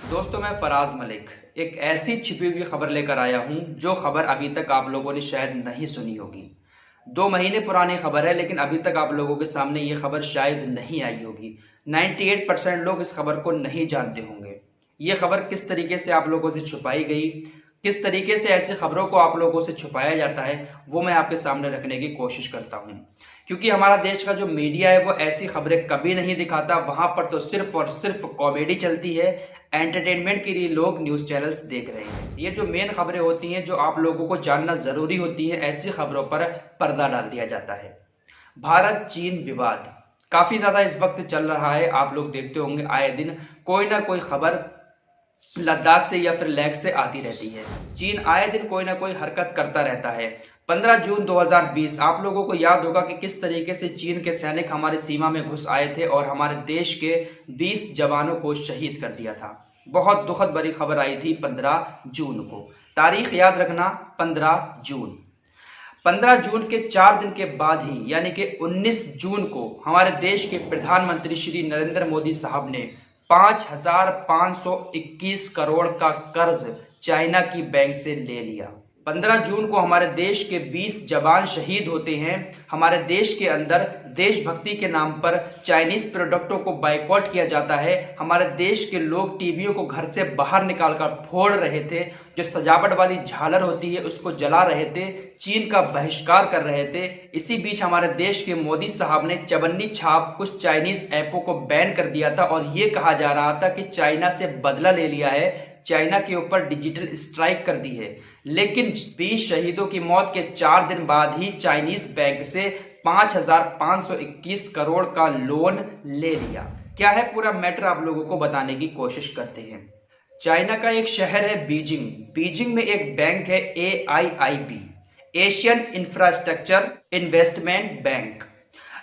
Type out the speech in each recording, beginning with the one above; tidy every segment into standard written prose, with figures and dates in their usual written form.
दोस्तों, मैं फराज मलिक एक ऐसी छिपी हुई खबर लेकर आया हूं जो खबर अभी तक आप लोगों ने शायद नहीं सुनी होगी। 2 महीने पुरानी खबर है, लेकिन अभी तक आप लोगों के सामने ये खबर शायद नहीं आई होगी। 98% लोग इस खबर को नहीं जानते होंगे। ये खबर किस तरीके से आप लोगों से छुपाई गई, किस तरीके से ऐसी खबरों को आप लोगों से छुपाया जाता है, वो मैं आपके सामने रखने की कोशिश करता हूँ। क्योंकि हमारा देश का जो मीडिया है वो ऐसी खबरें कभी नहीं दिखाता। वहां पर तो सिर्फ और सिर्फ कॉमेडी चलती है, एंटरटेनमेंट के लिए लोग न्यूज चैनल्स देख रहे हैं। ये जो मेन खबरें होती हैं, जो आप लोगों को जानना जरूरी होती है, ऐसी खबरों पर पर्दा डाल दिया जाता है। भारत चीन विवाद काफी ज्यादा इस वक्त चल रहा है। आप लोग देखते होंगे आए दिन कोई ना कोई खबर लद्दाख से या फिर लेह से आती रहती है। चीन आए दिन कोई ना कोई हरकत करता रहता है। 15 जून 2020 आप लोगों को याद होगा कि किस तरीके से चीन के सैनिक हमारी सीमा में घुस आए थे और हमारे देश के 20 जवानों को शहीद कर दिया था। बहुत दुखद भरी खबर आई थी 15 जून को। तारीख याद रखना, 15 जून। 15 जून के 4 दिन के बाद ही यानी कि 19 जून को हमारे देश के प्रधानमंत्री श्री नरेंद्र मोदी साहब ने 5,521 करोड़ का कर्ज चाइना की बैंक से ले लिया। 15 जून को हमारे देश के 20 जवान शहीद होते हैं। हमारे देश के अंदर देशभक्ति के नाम पर चाइनीज प्रोडक्टों को बाइकआउट किया जाता है। हमारे देश के लोग टीवियों को घर से बाहर निकालकर फोड़ रहे थे। जो सजावट वाली झालर होती है उसको जला रहे थे। चीन का बहिष्कार कर रहे थे। इसी बीच हमारे देश के मोदी साहब ने चवन्नी छाप कुछ चाइनीज ऐपों को बैन कर दिया था और ये कहा जा रहा था कि चाइना से बदला ले लिया है, चाइना के ऊपर डिजिटल स्ट्राइक कर दी है। लेकिन 20 शहीदों की मौत के 4 दिन बाद ही चाइनीज बैंक से 5,521 करोड़ का लोन ले लिया। क्या है पूरा मैटर, आप लोगों को बताने की कोशिश करते हैं। चाइना का एक शहर है बीजिंग। बीजिंग में एक बैंक है AIIB, Asian infrastructure investment bank.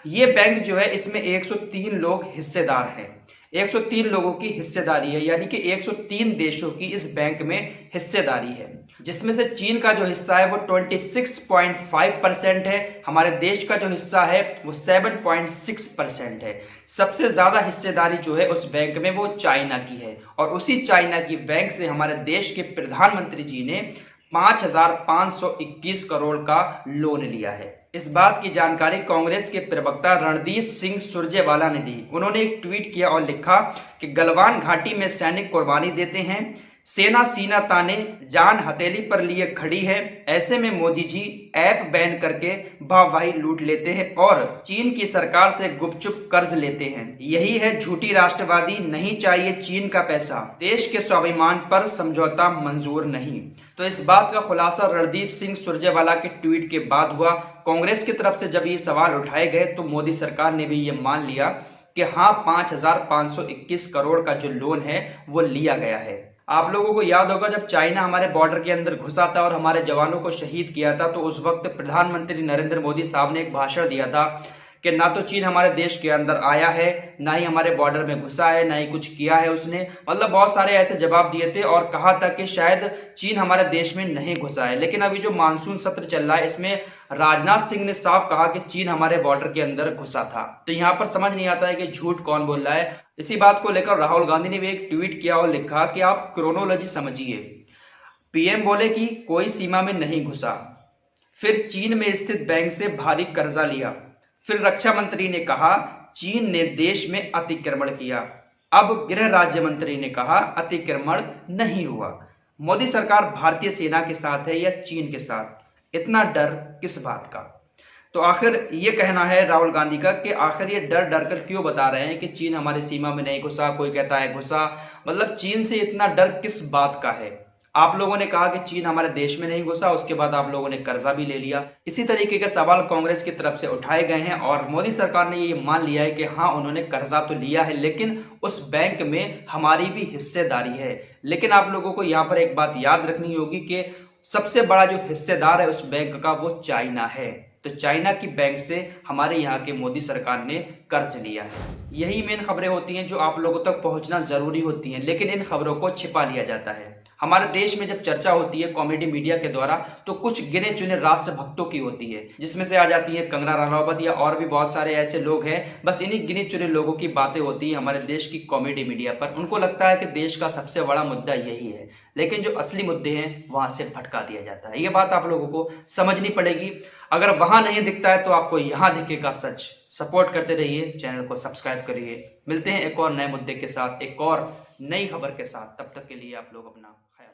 ये बैंक जो है, इसमें 103 लोग हिस्सेदार हैं। 103 लोगों की हिस्सेदारी है, यानी कि 103 देशों की इस बैंक में हिस्सेदारी है, जिसमें से चीन का जो हिस्सा है वो 26.5% है। हमारे देश का जो हिस्सा है वो 7.6% है। सबसे ज्यादा हिस्सेदारी जो है उस बैंक में वो चाइना की है और उसी चाइना की बैंक से हमारे देश के प्रधानमंत्री जी ने 5,521 करोड़ का लोन लिया है। इस बात की जानकारी कांग्रेस के प्रवक्ता रणदीप सिंह सुरजेवाला ने दी। उन्होंने एक ट्वीट किया और लिखा कि गलवान घाटी में सैनिक कुर्बानी देते हैं, सेना सीना ताने जान हथेली पर लिए खड़ी है। ऐसे में मोदी जी ऐप बैन करके वाहवाही लूट लेते हैं और चीन की सरकार से गुपचुप कर्ज लेते हैं। यही है झूठी राष्ट्रवादी, नहीं चाहिए चीन का पैसा, देश के स्वाभिमान पर समझौता मंजूर नहीं। तो इस बात का खुलासा रणदीप सिंह सुरजेवाला के ट्वीट के बाद हुआ। कांग्रेस की तरफ से जब ये सवाल उठाए गए तो मोदी सरकार ने भी ये मान लिया कि हाँ, 5,521 करोड़ का जो लोन है वो लिया गया है। आप लोगों को याद होगा जब चाइना हमारे बॉर्डर के अंदर घुसा था और हमारे जवानों को शहीद किया था, तो उस वक्त प्रधानमंत्री नरेंद्र मोदी साहब ने एक भाषण दिया था कि ना तो चीन हमारे देश के अंदर आया है, ना ही हमारे बॉर्डर में घुसा है, ना ही कुछ किया है उसने। मतलब बहुत सारे ऐसे जवाब दिए थे और कहा था कि शायद चीन हमारे देश में नहीं घुसा है। लेकिन अभी जो मानसून सत्र चल रहा है इसमें राजनाथ सिंह ने साफ कहा कि चीन हमारे बॉर्डर के अंदर घुसा था। तो यहाँ पर समझ नहीं आता है कि झूठ कौन बोल रहा है। इसी बात को लेकर राहुल गांधी ने भी एक ट्वीट किया और लिखा कि आप क्रोनोलॉजी समझिए। पीएम बोले कि कोई सीमा में नहीं घुसा, फिर चीन में स्थित बैंक से भारी कर्जा लिया, फिर रक्षा मंत्री ने कहा चीन ने देश में अतिक्रमण किया, अब गृह राज्य मंत्री ने कहा अतिक्रमण नहीं हुआ। मोदी सरकार भारतीय सेना के साथ है या चीन के साथ? इतना डर किस बात का? तो आखिर ये कहना है राहुल गांधी का कि आखिर ये डर डर कर क्यों बता रहे हैं कि चीन हमारी सीमा में नहीं घुसा, कोई कहता है घुसा। मतलब चीन से इतना डर किस बात का है? आप लोगों ने कहा कि चीन हमारे देश में नहीं घुसा, उसके बाद आप लोगों ने कर्जा भी ले लिया। इसी तरीके के सवाल कांग्रेस की तरफ से उठाए गए हैं और मोदी सरकार ने ये मान लिया है कि हाँ, उन्होंने कर्जा तो लिया है लेकिन उस बैंक में हमारी भी हिस्सेदारी है। लेकिन आप लोगों को यहाँ पर एक बात याद रखनी होगी कि सबसे बड़ा जो हिस्सेदार है उस बैंक का वो चाइना है। तो चाइना की बैंक से हमारे यहाँ के मोदी सरकार ने कर्ज लिया है। यही मेन खबरें होती हैं जो आप लोगों तक पहुंचना जरूरी होती हैं, लेकिन इन खबरों को छिपा लिया जाता है। हमारे देश में जब चर्चा होती है कॉमेडी मीडिया के द्वारा तो कुछ गिने चुने राष्ट्रभक्तों की होती है, जिसमें से आ जाती है कंगना रनौत या और भी बहुत सारे ऐसे लोग हैं। बस इन्हीं गिने चुने लोगों की बातें होती है हमारे देश की कॉमेडी मीडिया पर। उनको लगता है कि देश का सबसे बड़ा मुद्दा यही है, लेकिन जो असली मुद्दे हैं वहां से भटका दिया जाता है। ये बात आप लोगों को समझनी पड़ेगी। अगर वहां नहीं दिखता है तो आपको यहां दिखेगा सच। सपोर्ट करते रहिए, चैनल को सब्सक्राइब करिए। मिलते हैं एक और नए मुद्दे के साथ, एक और नई खबर के साथ। तब तक के लिए आप लोग अपना ख्याल